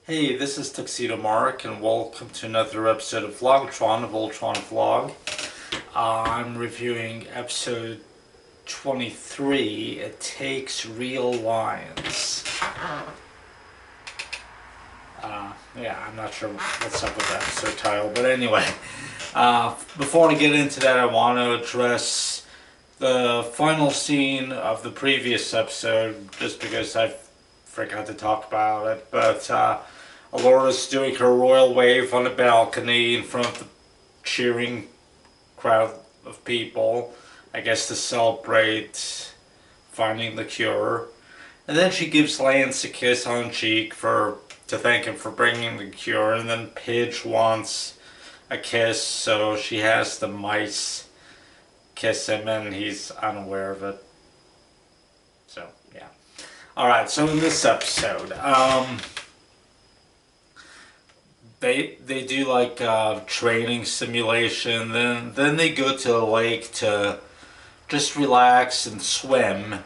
Hey, this is Tuxedo Mark, and welcome to another episode of VLOGTRON, a Voltron vlog. I'm reviewing episode 23, It Takes Real Lions. Yeah, I'm not sure what's up with that episode title, but anyway. Before I get into that, I want to address the final scene of the previous episode, just because I forgot to talk about it, but Alora's doing her royal wave on the balcony in front of the cheering crowd of people, I guess to celebrate finding the cure. And then she gives Lance a kiss on the cheek to thank him for bringing the cure, and then Pidge wants a kiss, so she has the mice kiss him and he's unaware of it. So, yeah. Alright, so in this episode, They do like training simulation, then they go to the lake to just relax and swim.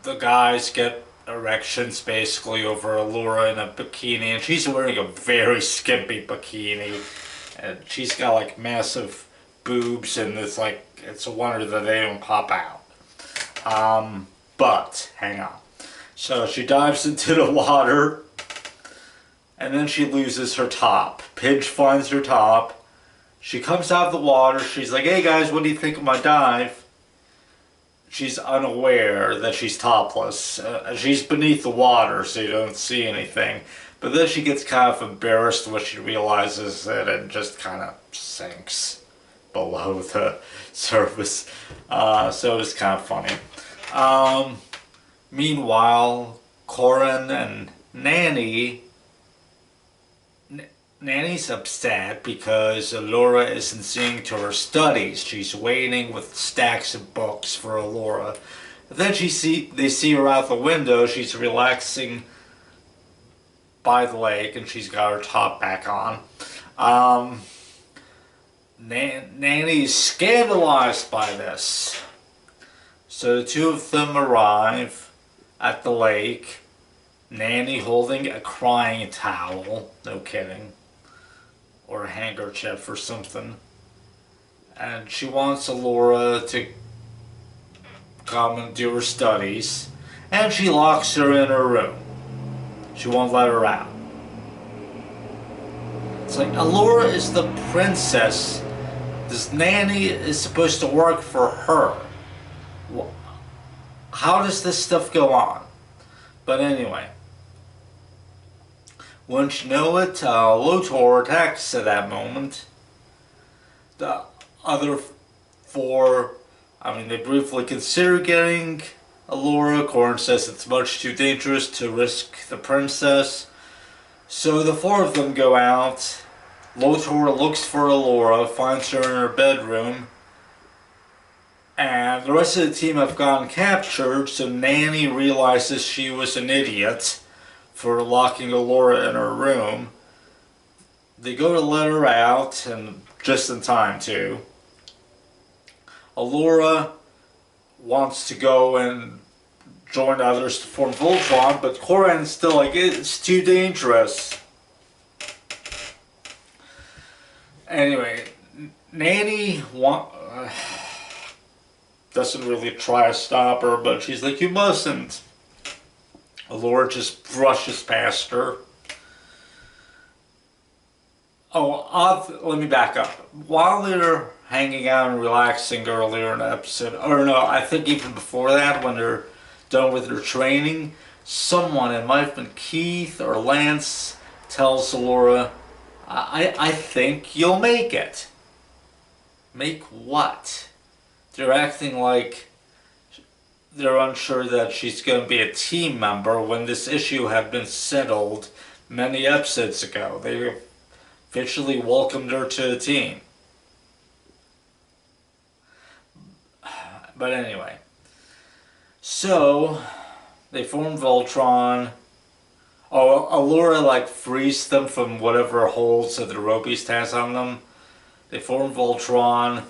The guys get erections basically over Alora in a bikini, and she's wearing a very skimpy bikini, and she's got like massive boobs, and it's a wonder that they don't pop out. But hang on. So she dives into the water. And then she loses her top. Pidge finds her top. She comes out of the water. She's like, hey guys, what do you think of my dive? She's unaware that she's topless. She's beneath the water, so you don't see anything. But then she gets kind of embarrassed when she realizes it and just kind of sinks below the surface. So it's kind of funny. Meanwhile, Corin and Nanny's upset because Alora isn't seeing to her studies. She's waiting with stacks of books for Alora. But then they see her out the window. She's relaxing by the lake, and she's got her top back on. Nanny's scandalized by this. So the two of them arrive at the lake. Nanny holding a crying towel. No kidding. Or a handkerchief or something. And she wants Alora to come and do her studies. And she locks her in her room. She won't let her out. It's like, Alora is the princess. This nanny is supposed to work for her. How does this stuff go on? But anyway. Wouldn't you know it, Lotor attacks at that moment. The other four, they briefly consider getting Alora. Corin says it's much too dangerous to risk the princess. So the four of them go out. Lotor looks for Alora, finds her in her bedroom. And the rest of the team have gotten captured, so Nanny realizes she was an idiot for locking Alora in her room. They go to let her out, and just in time too. Alora wants to go and join others to form Voltron, but Corin's still like, it's too dangerous. Anyway, Nanny doesn't really try to stop her, but she's like, you mustn't. Alora just brushes past her. Let me back up. While they're hanging out and relaxing earlier in the episode, or no, I think even before that, when they're done with their training, someone, it might have been Keith or Lance, tells Alora, I think you'll make it. Make what? They're acting like they're unsure that she's going to be a team member when this issue had been settled many episodes ago. They officially welcomed her to the team. But anyway. So, they form Voltron. Alora frees them from whatever holds that the Robies has on them. They form Voltron.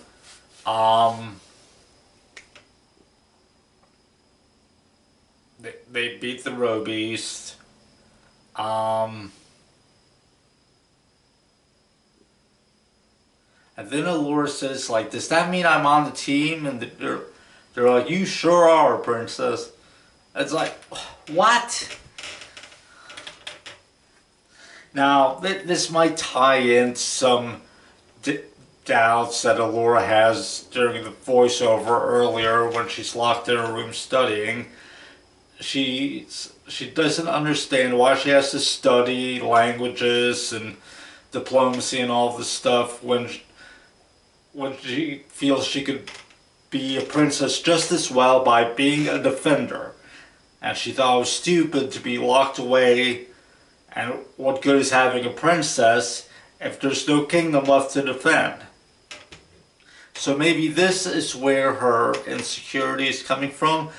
They beat the Robies. And then Allura says, like, does that mean I'm on the team? And they're like, you sure are, princess. It's like, what? Now, this might tie in some doubts that Allura has during the voiceover earlier when she's locked in her room studying. She doesn't understand why she has to study languages and diplomacy and all this stuff when she feels she could be a princess just as well by being a defender. And she thought it was stupid to be locked away, and what good is having a princess if there's no kingdom left to defend? So maybe this is where her insecurity is coming from,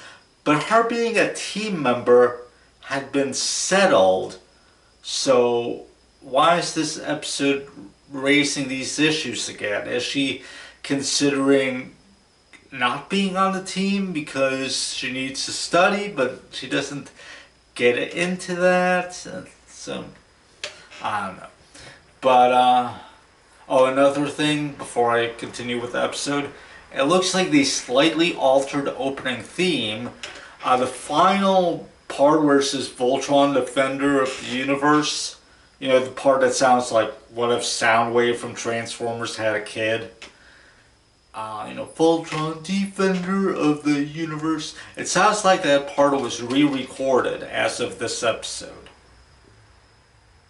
but her being a team member had been settled, so why is this episode raising these issues again? Is she considering not being on the team because she needs to study, but she doesn't get into that? So, I don't know. But, oh, another thing before I continue with the episode. It looks like they slightly altered the opening theme. The final part where it says Voltron, Defender of the Universe, you know, the part that sounds like what if Soundwave from Transformers had a kid? You know, Voltron, Defender of the Universe. It sounds like that part was re-recorded as of this episode.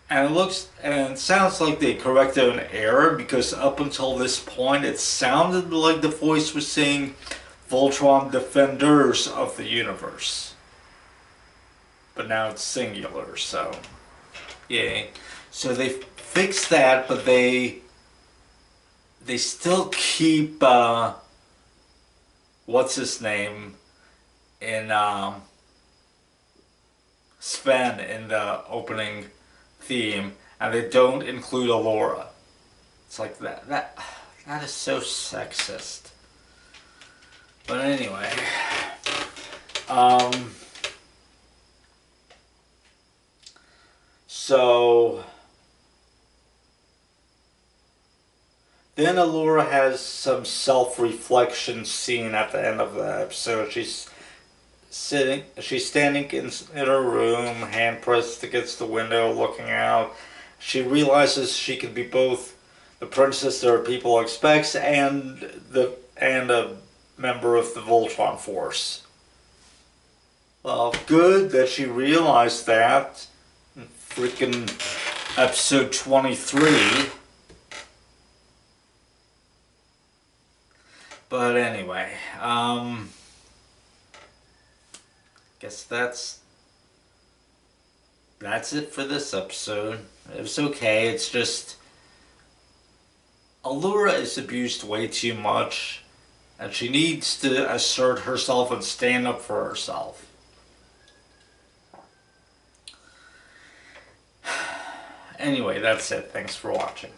And it sounds like they corrected an error, because up until this point it sounded like the voice was saying Voltron Defenders of the Universe. But now it's singular, so yay. So they fixed that, but they still keep what's his name in Sven in the opening theme, and they don't include Allura. It's like that is so sexist. But anyway, so then Allura has some self-reflection scene at the end of the episode. She's standing in her room, hand pressed against the window, looking out. She realizes she can be both the princess that her people expects and a member of the Voltron force. Well, good that she realized that. Freaking episode 23. But anyway, guess that's it for this episode. It was okay. It's just Allura is abused way too much, and she needs to assert herself and stand up for herself. Anyway, that's it. Thanks for watching.